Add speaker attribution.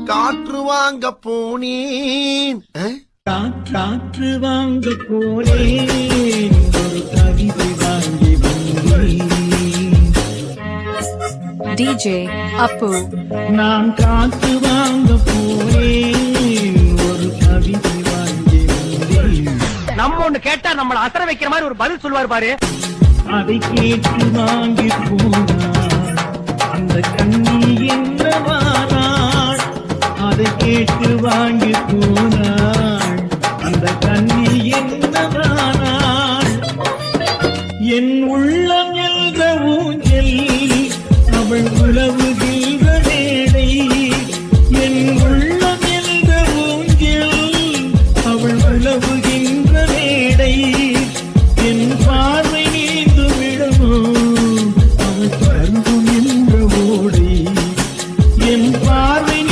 Speaker 1: காற்று வாங்க போனேன்.
Speaker 2: காற்று வாங்க போனேன், ஒரு கவிதை வாங்கி வந்தேன்.
Speaker 3: DJ Appu.
Speaker 2: நான் காற்று வாங்க போனேன், ஒரு கவிதை வாங்கி வந்தேன்.
Speaker 4: நம்ம ஒண்ணு கேட்டா நம்மள அசர வைக்கிற மாதிரி ஒரு பதில் சொல்லுவார் பாரு.
Speaker 2: அதை கேட்டு வாங்கி போனாள் அந்த கண்ணி என்னவானாள். அதை கேட்டு வாங்கி போனாள் அந்த கண்ணி என்னவானாள். என் உள்ள